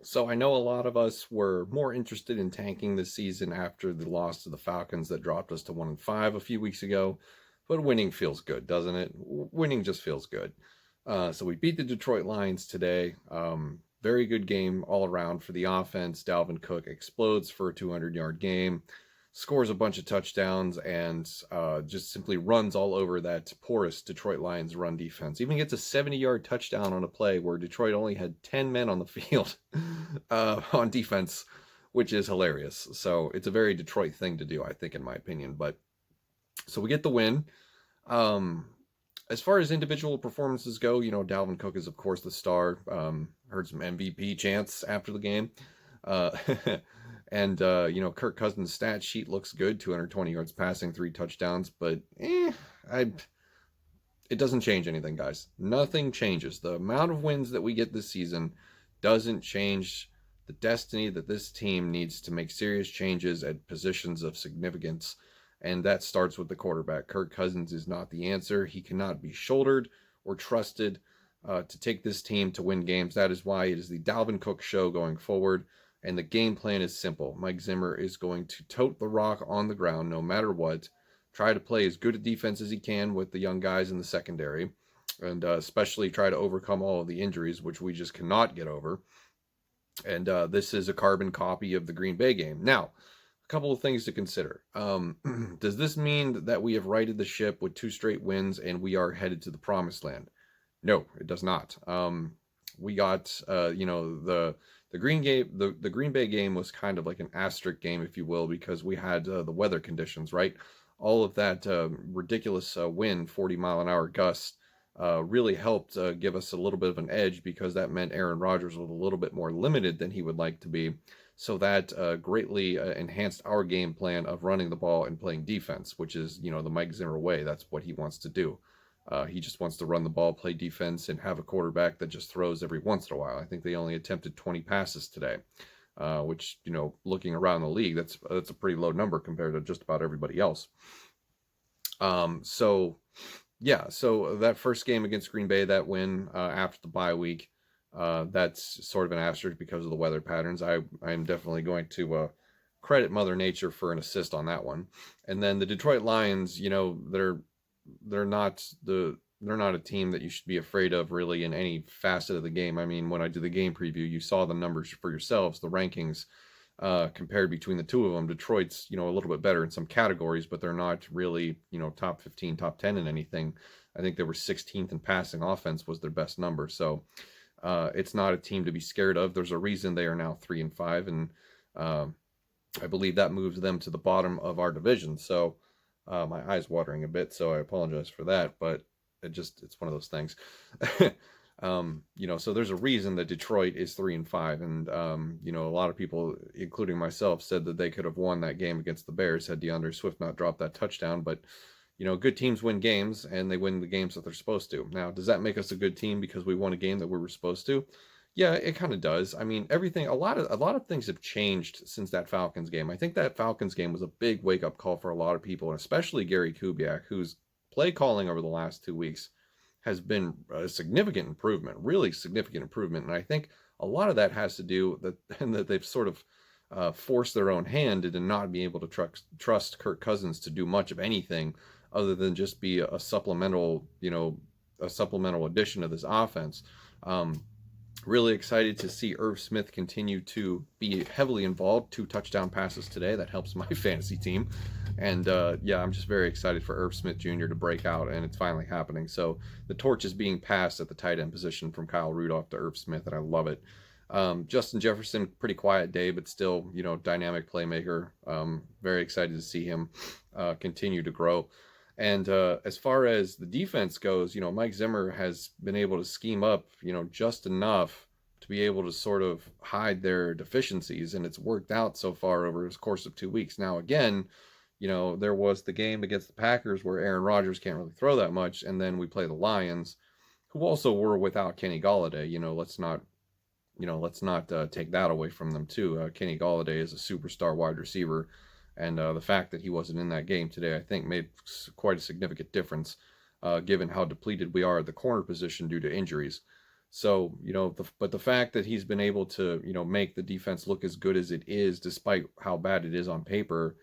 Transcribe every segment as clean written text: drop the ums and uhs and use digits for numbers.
So I know a lot of us were more interested in tanking this season after the loss to the Falcons that dropped us to 1-5 a few weeks ago. But winning feels good, doesn't it? Winning just feels good. So we beat the Detroit Lions today. Very good game all around for the offense. Dalvin Cook explodes for a 200-yard game, scores a bunch of touchdowns, and just simply runs all over that porous Detroit Lions run defense. Even gets a 70-yard touchdown on a play where Detroit only had 10 men on the field on defense, which is hilarious. So it's a very Detroit thing to do, I think, in my opinion. But so we get the win. Um, as far as individual performances go, Dalvin Cook is, of course, the star. Heard some MVP chants after the game. Uh, and, Kirk Cousins' stat sheet looks good 220 yards passing, 3 touchdowns. But it doesn't change anything, guys. Nothing changes. The amount of wins that we get this season doesn't change the destiny that this team needs to make serious changes at positions of significance. And that starts with the quarterback. Kirk Cousins is not the answer. He cannot be shouldered or trusted to take this team to win games. That is why it is the Dalvin Cook show going forward. And the game plan is simple. Mike Zimmer is going to tote the rock on the ground no matter what. Try to play as good a defense as he can with the young guys in the secondary. And especially try to overcome all of the injuries, which we just cannot get over. And this is a carbon copy of the Green Bay game. Now, a couple of things to consider. Does this mean that we have righted the ship with 2 straight wins and we are headed to the promised land? No, it does not. We got, the Green Bay game was kind of like an asterisk game, if you will, because we had the weather conditions, right? All of that ridiculous wind, 40-mile-an-hour gusts, really helped give us a little bit of an edge because that meant Aaron Rodgers was a little bit more limited than he would like to be. So that greatly enhanced our game plan of running the ball and playing defense, which is, the Mike Zimmer way. That's what he wants to do. He just wants to run the ball, play defense, and have a quarterback that just throws every once in a while. I think they only attempted 20 passes today, which, looking around the league, that's a pretty low number compared to just about everybody else. So that first game against Green Bay, that win after the bye week, that's sort of an asterisk because of the weather patterns. I'm definitely going to credit Mother Nature for an assist on that one. And then the Detroit Lions, they're not a team that you should be afraid of really in any facet of the game. I mean, when I did the game preview, you saw the numbers for yourselves, the rankings compared between the two of them. Detroit's, a little bit better in some categories, but they're not really, top 15, top 10 in anything. I think they were 16th in passing offense was their best number. So it's not a team to be scared of. There's a reason they are now 3-5, and I believe that moves them to the bottom of our division. So my eye's watering a bit, so I apologize for that, but it's one of those things. So there's a reason that Detroit is 3-5, and a lot of people, including myself, said that they could have won that game against the Bears had DeAndre Swift not dropped that touchdown. But good teams win games, and they win the games that they're supposed to. Now, does that make us a good team because we won a game that we were supposed to? Yeah, it kind of does. I mean, a lot of things have changed since that Falcons game. I think that Falcons game was a big wake-up call for a lot of people, and especially Gary Kubiak, whose play calling over the last 2 weeks has been a significant improvement, really significant improvement. And I think a lot of that has to do that they've sort of forced their own hand into not being able to trust Kirk Cousins to do much of anything other than just be a supplemental addition to this offense. Really excited to see Irv Smith continue to be heavily involved. 2 touchdown passes today. That helps my fantasy team. And I'm just very excited for Irv Smith Jr. to break out, and it's finally happening. So the torch is being passed at the tight end position from Kyle Rudolph to Irv Smith, and I love it. Justin Jefferson, pretty quiet day, but still, dynamic playmaker. Very excited to see him continue to grow. And as far as the defense goes, Mike Zimmer has been able to scheme up, just enough to be able to sort of hide their deficiencies, and it's worked out so far over his course of 2 weeks. Now, again, there was the game against the Packers where Aaron Rodgers can't really throw that much, and then we play the Lions, who also were without Kenny Golladay. Let's not take that away from them too. Kenny Golladay is a superstar wide receiver. And the fact that he wasn't in that game today, I think, made quite a significant difference, given how depleted we are at the corner position due to injuries. So, but the fact that he's been able to, make the defense look as good as it is, despite how bad it is on paper,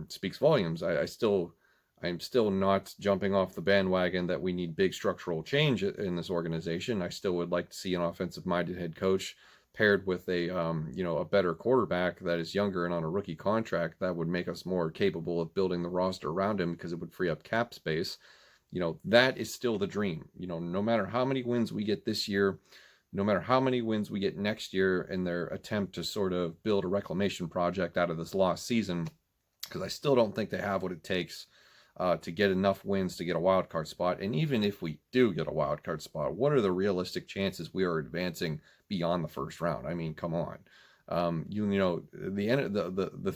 speaks volumes. I'm still not jumping off the bandwagon that we need big structural change in this organization. I still would like to see an offensive-minded head coach paired with a better quarterback that is younger and on a rookie contract. That would make us more capable of building the roster around him because it would free up cap space. That is still the dream. No matter how many wins we get this year, no matter how many wins we get next year in their attempt to sort of build a reclamation project out of this lost season, because I still don't think they have what it takes to get enough wins to get a wild card spot. And even if we do get a wild card spot, what are the realistic chances we are advancing beyond the first round? I mean, come on. The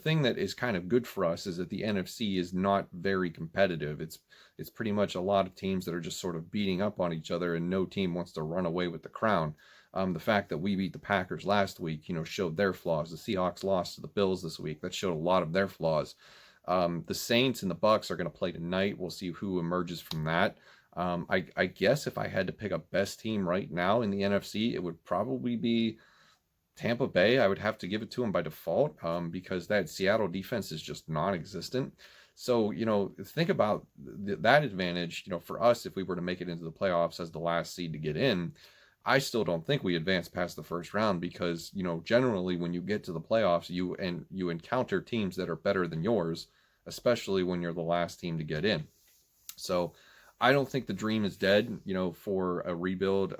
thing that is kind of good for us is that the NFC is not very competitive. It's pretty much a lot of teams that are just sort of beating up on each other, and no team wants to run away with the crown. The fact that we beat the Packers last week, showed their flaws. The Seahawks lost to the Bills this week. That showed a lot of their flaws. The Saints and the Bucks are going to play tonight. We'll see who emerges from that. I guess if I had to pick a best team right now in the NFC, it would probably be Tampa Bay. I would have to give it to them by default because that Seattle defense is just non-existent. So, think about that advantage, for us, if we were to make it into the playoffs as the last seed to get in. I still don't think we advance past the first round because, generally when you get to the playoffs, you encounter teams that are better than yours, especially when you're the last team to get in. So I don't think the dream is dead, for a rebuild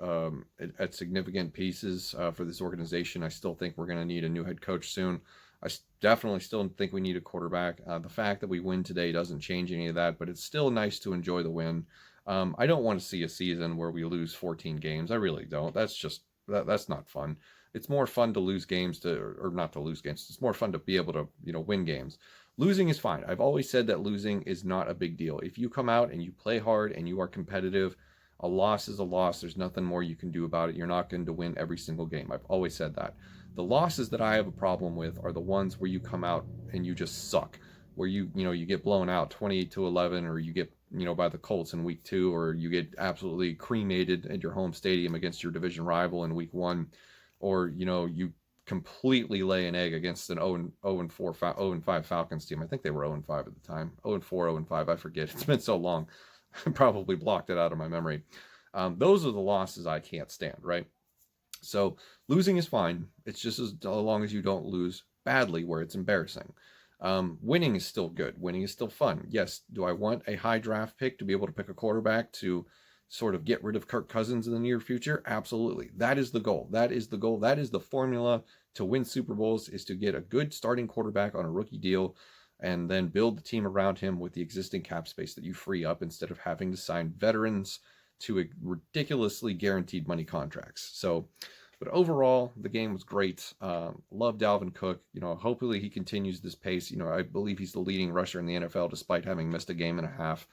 at significant pieces for this organization. I still think we're going to need a new head coach soon. I definitely still think we need a quarterback. The fact that we win today doesn't change any of that, but it's still nice to enjoy the win. I don't want to see a season where we lose 14 games. I really don't. That's not fun. It's more fun to lose games or not to lose games. It's more fun to be able to, win games. Losing is fine. I've always said that losing is not a big deal. If you come out and you play hard and you are competitive, a loss is a loss. There's nothing more you can do about it. You're not going to win every single game. I've always said that. The losses that I have a problem with are the ones where you come out and you just suck, where you get blown out 28-11, or you get by the Colts in week 2, or you get absolutely cremated at your home stadium against your division rival in week 1, or you completely lay an egg against an 0-5 Falcons team. I think they were 0-5 at the time. 0-4, 0-5. I forget. It's been so long. I probably blocked it out of my memory. Those are the losses I can't stand, right? So losing is fine. It's just as long as you don't lose badly where it's embarrassing. Winning is still good. Winning is still fun. Yes, do I want a high draft pick to be able to pick a quarterback to sort of get rid of Kirk Cousins in the near future? Absolutely. That is the goal. That is the goal. That is the formula to win Super Bowls, is to get a good starting quarterback on a rookie deal and then build the team around him with the existing cap space that you free up instead of having to sign veterans to ridiculously guaranteed money contracts. So, but overall, the game was great. Love Dalvin Cook. Hopefully he continues this pace. I believe he's the leading rusher in the NFL despite having missed a game and a half.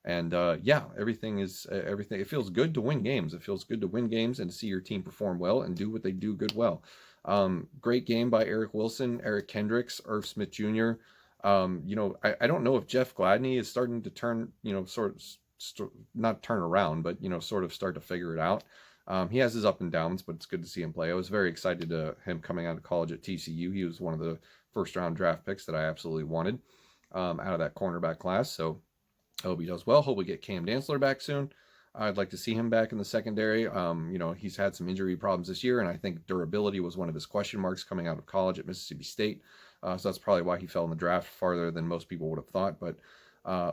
And everything. It feels good to win games. It feels good to win games and to see your team perform well and do what they do good well. Great game by Eric Wilson, Eric Kendricks, Irv Smith Jr. I don't know if Jeff Gladney is starting to turn, not turn around, but, sort of start to figure it out. He has his up and downs, but it's good to see him play. I was very excited to him coming out of college at TCU. He was one of the first round draft picks that I absolutely wanted out of that cornerback class. So I hope he does well. Hope we get Cam Dantzler back soon. I'd like to see him back in the secondary. He's had some injury problems this year, and I think durability was one of his question marks coming out of college at Mississippi State. So that's probably why he fell in the draft farther than most people would have thought. But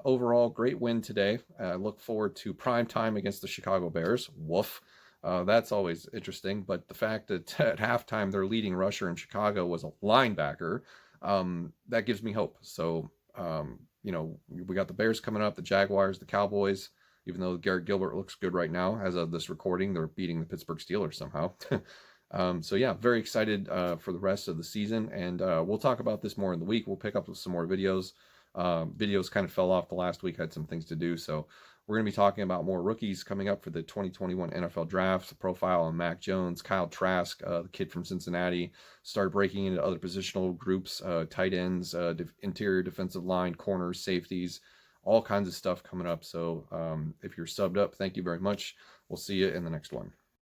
overall, great win today. I look forward to prime time against the Chicago Bears. Woof. That's always interesting. But the fact that at halftime their leading rusher in Chicago was a linebacker, that gives me hope. So, we got the Bears coming up, the Jaguars, the Cowboys. Even though Garrett Gilbert looks good right now, as of this recording, they're beating the Pittsburgh Steelers somehow. Very excited for the rest of the season. And we'll talk about this more in the week. We'll pick up with some more videos. Videos kind of fell off the last week. I had some things to do. So we're going to be talking about more rookies coming up for the 2021 NFL Draft. The profile on Mac Jones, Kyle Trask, the kid from Cincinnati, start breaking into other positional groups, tight ends, interior defensive line, corners, safeties, all kinds of stuff coming up. So if you're subbed up, thank you very much. We'll see you in the next one.